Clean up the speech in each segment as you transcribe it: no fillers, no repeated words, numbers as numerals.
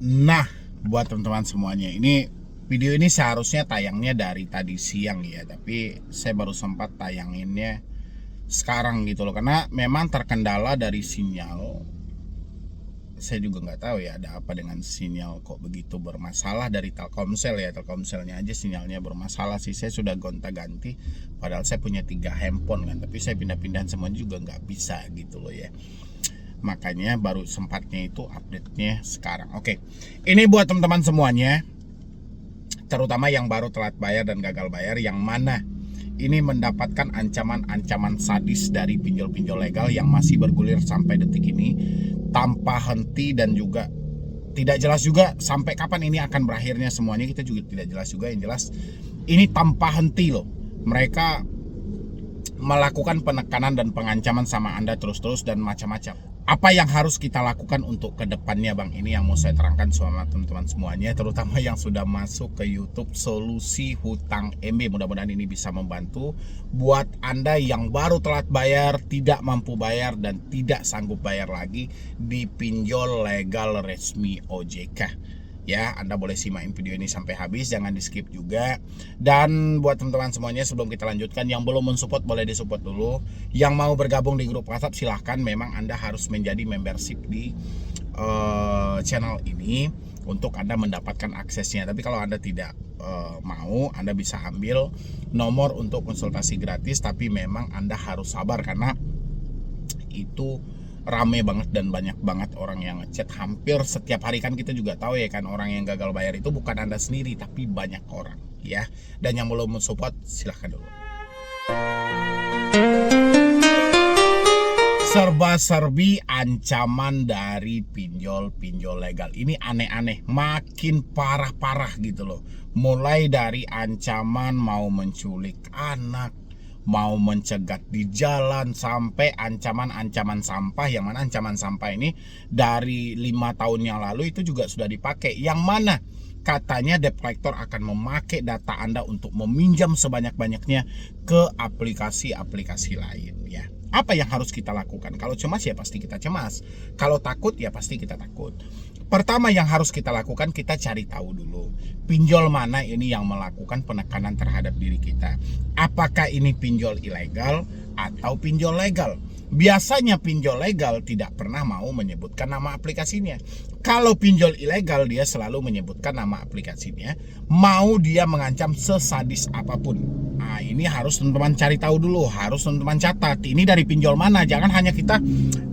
Nah, buat teman-teman semuanya, ini video ini seharusnya tayangnya dari tadi siang ya, tapi saya baru sempat tayanginnya sekarang gitu loh, karena memang terkendala dari sinyal. Saya juga nggak tahu ya ada apa dengan sinyal kok begitu bermasalah dari Telkomsel ya. Telkomselnya aja sinyalnya bermasalah sih. Saya sudah gonta-ganti, padahal saya punya 3 handphone kan, tapi saya pindah-pindahan semuanya juga nggak bisa gitu loh ya. Makanya baru sempatnya itu update-nya sekarang. Oke, ini buat teman-teman semuanya, terutama yang baru telat bayar dan gagal bayar, yang mana ini mendapatkan ancaman-ancaman sadis dari pinjol-pinjol legal yang masih bergulir sampai detik ini tanpa henti, dan juga tidak jelas juga sampai kapan ini akan berakhirnya. Semuanya kita juga tidak jelas juga. Yang jelas ini tanpa henti loh, mereka melakukan penekanan dan pengancaman sama Anda terus-terus dan macam-macam. Apa yang harus kita lakukan untuk kedepannya Bang? Ini yang mau saya terangkan sama teman-teman semuanya, terutama yang sudah masuk ke YouTube Solusi Hutang MB. Mudah-mudahan ini bisa membantu buat Anda yang baru telat bayar, tidak mampu bayar, dan tidak sanggup bayar lagi di pinjol legal resmi OJK. Ya, Anda boleh simakin video ini sampai habis, jangan di skip juga. Dan buat teman-teman semuanya, sebelum kita lanjutkan, yang belum mensupport boleh disupport dulu. Yang mau bergabung di grup WhatsApp silahkan. Memang Anda harus menjadi membership di channel ini untuk Anda mendapatkan aksesnya. Tapi kalau Anda tidak mau, Anda bisa ambil nomor untuk konsultasi gratis. Tapi memang Anda harus sabar, karena itu rame banget dan banyak banget orang yang ngechat hampir setiap hari. Kan kita juga tahu ya kan, orang yang gagal bayar itu bukan Anda sendiri, tapi banyak orang ya. Dan yang belum mensupport silahkan dulu. Serba-serbi ancaman dari pinjol-pinjol legal ini aneh-aneh, makin parah-parah gitu loh. Mulai dari ancaman mau menculik anak, mau mencegat di jalan, sampai ancaman-ancaman sampah. Yang mana ancaman sampah ini dari 5 tahun yang lalu itu juga sudah dipakai, yang mana katanya debt collector akan memakai data Anda untuk meminjam sebanyak-banyaknya ke aplikasi-aplikasi lain ya. Apa yang harus kita lakukan? Kalau cemas ya pasti kita cemas, kalau takut ya pasti kita takut. Pertama yang harus kita lakukan, kita cari tahu dulu pinjol mana ini yang melakukan penekanan terhadap diri kita. Apakah ini pinjol ilegal atau pinjol legal? Biasanya pinjol legal tidak pernah mau menyebutkan nama aplikasinya. Kalau pinjol ilegal, dia selalu menyebutkan nama aplikasinya, mau dia mengancam sesadis apapun. Nah, ini harus teman-teman cari tahu dulu, harus teman-teman catat. Ini dari pinjol mana? Jangan hanya kita,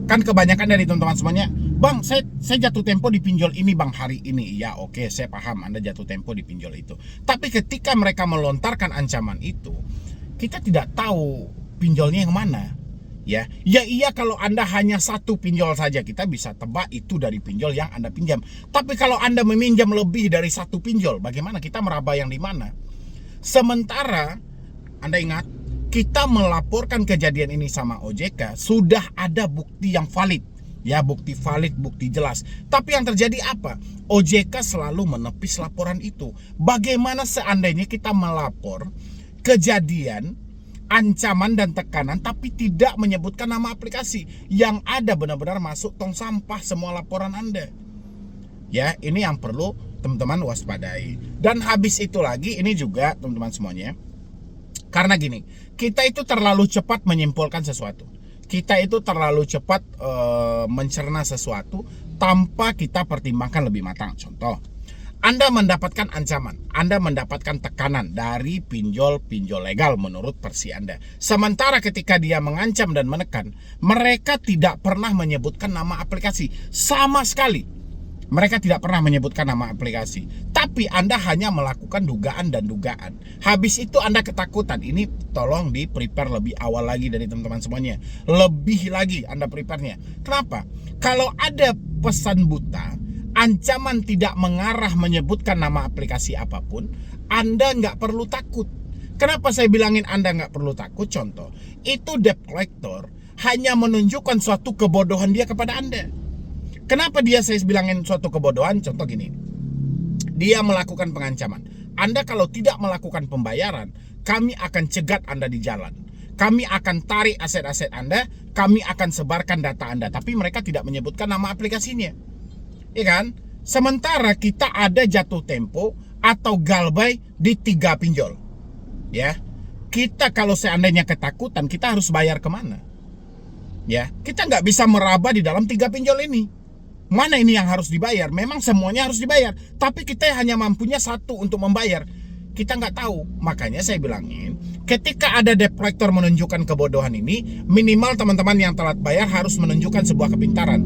kan kebanyakan dari teman-teman semuanya, Bang, saya jatuh tempo di pinjol ini Bang hari ini. Ya oke, saya paham Anda jatuh tempo di pinjol itu. Tapi ketika mereka melontarkan ancaman itu, kita tidak tahu pinjolnya yang mana. Ya iya, kalau Anda hanya satu pinjol saja, kita bisa tebak itu dari pinjol yang Anda pinjam. Tapi kalau Anda meminjam lebih dari satu pinjol, bagaimana kita meraba yang di mana? Sementara Anda ingat, kita melaporkan kejadian ini sama OJK, sudah ada bukti yang valid. Ya, bukti valid, bukti jelas. Tapi yang terjadi apa? OJK selalu menepis laporan itu. Bagaimana seandainya kita melapor kejadian ancaman dan tekanan tapi tidak menyebutkan nama aplikasi, yang ada benar-benar masuk tong sampah semua laporan Anda. Ya, ini yang perlu teman-teman waspadai. Dan habis itu lagi, ini juga teman-teman semuanya, karena gini, kita itu terlalu cepat menyimpulkan sesuatu. Kita itu terlalu cepat mencerna sesuatu tanpa kita pertimbangkan lebih matang. Contoh, Anda mendapatkan ancaman, Anda mendapatkan tekanan dari pinjol-pinjol legal menurut versi Anda. Sementara ketika dia mengancam dan menekan, mereka tidak pernah menyebutkan nama aplikasi sama sekali. Mereka tidak pernah menyebutkan nama aplikasi, tapi Anda hanya melakukan dugaan dan dugaan. Habis itu Anda ketakutan. Ini tolong di prepare lebih awal lagi dari teman-teman semuanya. Lebih lagi Anda prepare-nya. Kenapa? Kalau ada pesan buta, ancaman tidak mengarah menyebutkan nama aplikasi apapun, Anda nggak perlu takut. Kenapa saya bilangin Anda nggak perlu takut? Contoh, itu debt collector hanya menunjukkan suatu kebodohan dia kepada Anda. Kenapa dia saya bilangin suatu kebodohan? Contoh gini, dia melakukan pengancaman. Anda kalau tidak melakukan pembayaran, kami akan cegat Anda di jalan. Kami akan tarik aset-aset Anda, kami akan sebarkan data Anda. Tapi mereka tidak menyebutkan nama aplikasinya. Iya kan? Sementara kita ada jatuh tempo atau galbay di 3 pinjol. Ya, kita kalau seandainya ketakutan, kita harus bayar kemana? Ya, kita nggak bisa meraba di dalam 3 pinjol ini. Mana ini yang harus dibayar? Memang semuanya harus dibayar, tapi kita hanya mampunya satu untuk membayar. Kita nggak tahu. Makanya saya bilangin, ketika ada debt collector menunjukkan kebodohan ini, minimal teman-teman yang telat bayar harus menunjukkan sebuah kepintaran.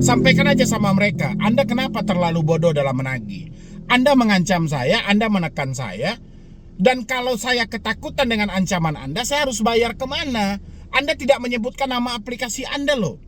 Sampaikan aja sama mereka, Anda kenapa terlalu bodoh dalam menagih? Anda mengancam saya, Anda menekan saya, dan kalau saya ketakutan dengan ancaman Anda, saya harus bayar kemana? Anda tidak menyebutkan nama aplikasi Anda loh.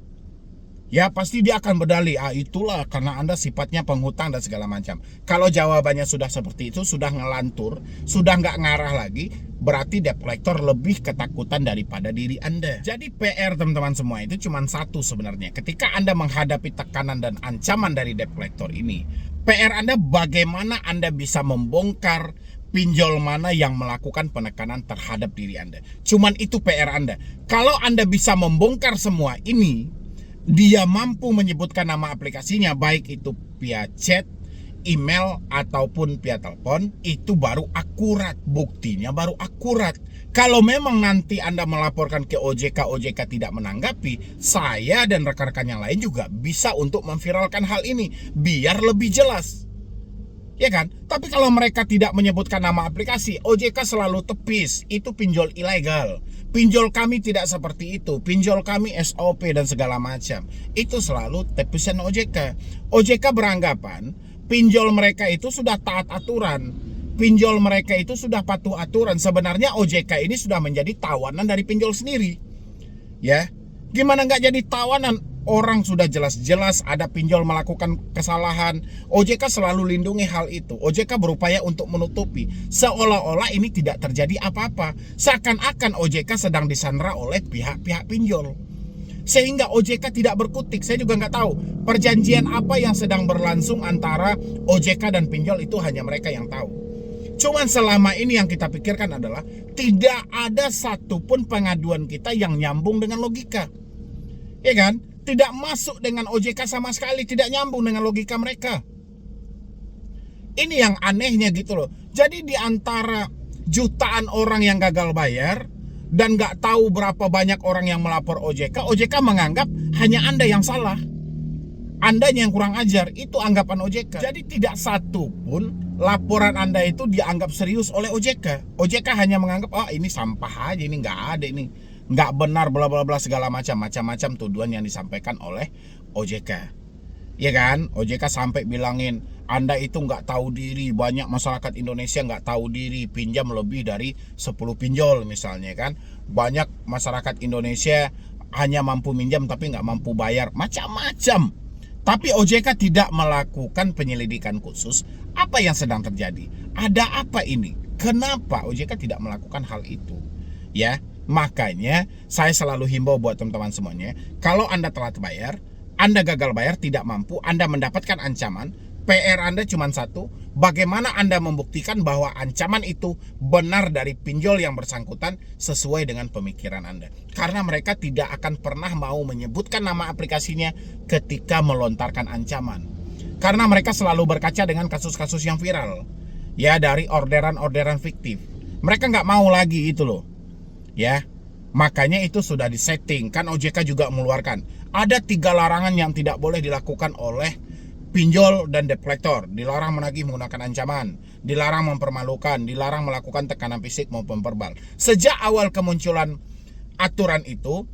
Ya pasti dia akan berdalih, itulah karena Anda sifatnya penghutang dan segala macam. Kalau jawabannya sudah seperti itu, sudah ngelantur, sudah nggak ngarah lagi, berarti debt collector lebih ketakutan daripada diri Anda. Jadi PR teman-teman semua itu cuma satu sebenarnya. Ketika Anda menghadapi tekanan dan ancaman dari debt collector ini, PR Anda bagaimana Anda bisa membongkar pinjol mana yang melakukan penekanan terhadap diri Anda. Cuman itu PR Anda. Kalau Anda bisa membongkar semua ini, dia mampu menyebutkan nama aplikasinya, baik itu via chat, email, ataupun via telepon, itu baru akurat. Buktinya baru akurat. Kalau memang nanti Anda melaporkan ke OJK, OJK tidak menanggapi, saya dan rekan-rekan yang lain juga bisa untuk memviralkan hal ini, biar lebih jelas. Ya kan? Tapi kalau mereka tidak menyebutkan nama aplikasi, OJK selalu tepis, itu pinjol ilegal. Pinjol kami tidak seperti itu, pinjol kami SOP dan segala macam. Itu selalu tepisan OJK. OJK beranggapan pinjol mereka itu sudah taat aturan, pinjol mereka itu sudah patuh aturan. Sebenarnya OJK ini sudah menjadi tawanan dari pinjol sendiri. Ya, gimana nggak jadi tawanan? Orang sudah jelas-jelas ada pinjol melakukan kesalahan. OJK selalu lindungi hal itu. OJK berupaya untuk menutupi, seolah-olah ini tidak terjadi apa-apa. Seakan-akan OJK sedang disandra oleh pihak-pihak pinjol, sehingga OJK tidak berkutik. Saya juga nggak tahu perjanjian apa yang sedang berlangsung antara OJK dan pinjol, itu hanya mereka yang tahu. Cuman selama ini yang kita pikirkan adalah tidak ada satupun pengaduan kita yang nyambung dengan logika. Ya kan? Tidak masuk dengan OJK sama sekali, tidak nyambung dengan logika mereka. Ini yang anehnya gitu loh. Jadi di antara jutaan orang yang gagal bayar dan nggak tahu berapa banyak orang yang melapor OJK, OJK menganggap hanya Anda yang salah, Anda yang kurang ajar. Itu anggapan OJK. Jadi tidak satu pun laporan Anda itu dianggap serius oleh OJK. OJK hanya menganggap, ini sampah aja, ini nggak ada, ini nggak benar, bla bla bla, segala macam tuduhan yang disampaikan oleh OJK. Ya kan? OJK sampai bilangin Anda itu nggak tahu diri, banyak masyarakat Indonesia nggak tahu diri, pinjam lebih dari 10 pinjol misalnya kan. Banyak masyarakat Indonesia hanya mampu minjam tapi nggak mampu bayar, macam-macam. Tapi OJK tidak melakukan penyelidikan khusus apa yang sedang terjadi. Ada apa ini? Kenapa OJK tidak melakukan hal itu? Ya, makanya saya selalu himbau buat teman-teman semuanya, kalau Anda telat bayar, Anda gagal bayar, tidak mampu, Anda mendapatkan ancaman, PR Anda cuma satu, bagaimana Anda membuktikan bahwa ancaman itu benar dari pinjol yang bersangkutan sesuai dengan pemikiran Anda. Karena mereka tidak akan pernah mau menyebutkan nama aplikasinya ketika melontarkan ancaman. Karena mereka selalu berkaca dengan kasus-kasus yang viral, ya, dari orderan-orderan fiktif. Mereka nggak mau lagi itu loh. Ya, makanya itu sudah disetting. Kan OJK juga mengeluarkan ada 3 larangan yang tidak boleh dilakukan oleh pinjol dan debt collector. Dilarang menagih menggunakan ancaman, dilarang mempermalukan, dilarang melakukan tekanan fisik maupun verbal. Sejak awal kemunculan aturan itu,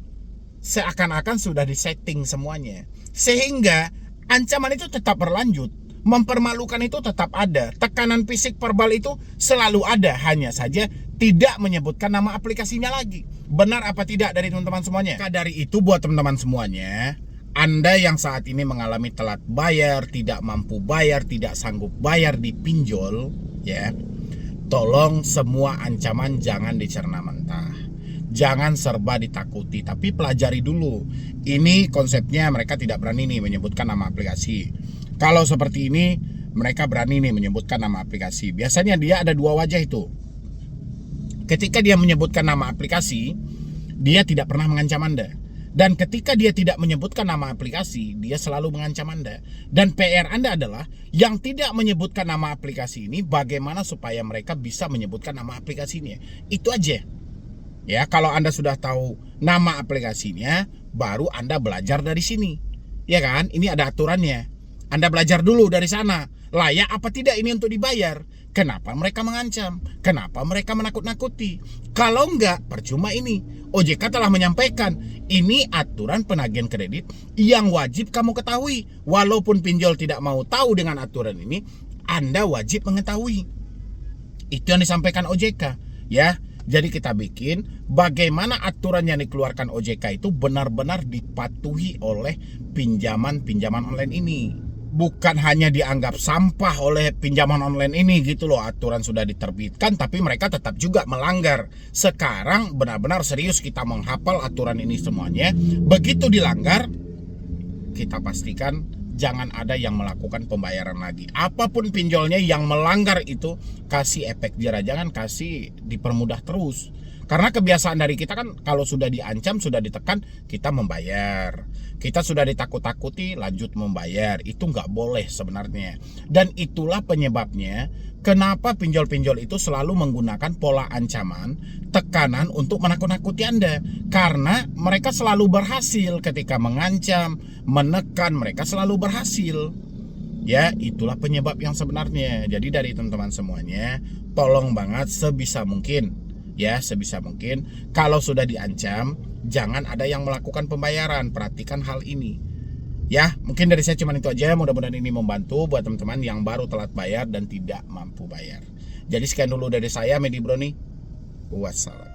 seakan-akan sudah disetting semuanya, sehingga ancaman itu tetap berlanjut, mempermalukan itu tetap ada, tekanan fisik verbal itu selalu ada, hanya saja tidak menyebutkan nama aplikasinya lagi. Benar apa tidak dari teman-teman semuanya? Maka dari itu buat teman-teman semuanya, Anda yang saat ini mengalami telat bayar, tidak mampu bayar, tidak sanggup bayar di pinjol, ya, tolong semua ancaman jangan dicerna mentah, jangan serba ditakuti, tapi pelajari dulu. Ini konsepnya mereka tidak berani nih menyebutkan nama aplikasi. Kalau seperti ini mereka berani nih menyebutkan nama aplikasi. Biasanya dia ada 2 wajah itu. Ketika dia menyebutkan nama aplikasi, dia tidak pernah mengancam Anda. Dan ketika dia tidak menyebutkan nama aplikasi, dia selalu mengancam Anda. Dan PR Anda adalah yang tidak menyebutkan nama aplikasi ini, bagaimana supaya mereka bisa menyebutkan nama aplikasinya. Itu aja. Ya, kalau Anda sudah tahu nama aplikasinya, baru Anda belajar dari sini. Ya kan? Ini ada aturannya. Anda belajar dulu dari sana. Layak apa tidak ini untuk dibayar? Kenapa mereka mengancam? Kenapa mereka menakut-nakuti? Kalau enggak, percuma ini. OJK telah menyampaikan, ini aturan penagihan kredit yang wajib kamu ketahui. Walaupun pinjol tidak mau tahu dengan aturan ini, Anda wajib mengetahui. Itu yang disampaikan OJK, ya. Jadi kita bikin bagaimana aturan yang dikeluarkan OJK itu benar-benar dipatuhi oleh pinjaman online ini. Bukan hanya dianggap sampah oleh pinjaman online ini gitu loh. Aturan sudah diterbitkan tapi mereka tetap juga melanggar. Sekarang benar-benar serius kita menghafal aturan ini semuanya. Begitu dilanggar, kita pastikan jangan ada yang melakukan pembayaran lagi. Apapun pinjolnya yang melanggar itu, kasih efek jera, jangan kasih dipermudah terus. Karena kebiasaan dari kita kan kalau sudah diancam, sudah ditekan, kita membayar. Kita sudah ditakut-takuti, lanjut membayar. Itu nggak boleh sebenarnya. Dan itulah penyebabnya kenapa pinjol-pinjol itu selalu menggunakan pola ancaman, tekanan untuk menakut-nakuti Anda. Karena mereka selalu berhasil ketika mengancam, menekan, mereka selalu berhasil. Ya, itulah penyebab yang sebenarnya. Jadi dari teman-teman semuanya, tolong banget sebisa mungkin, ya sebisa mungkin kalau sudah diancam jangan ada yang melakukan pembayaran. Perhatikan hal ini. Ya, mungkin dari saya cuma itu aja. Mudah-mudahan ini membantu buat teman-teman yang baru telat bayar dan tidak mampu bayar. Jadi sekian dulu dari saya, Medi Broni. Wassalam.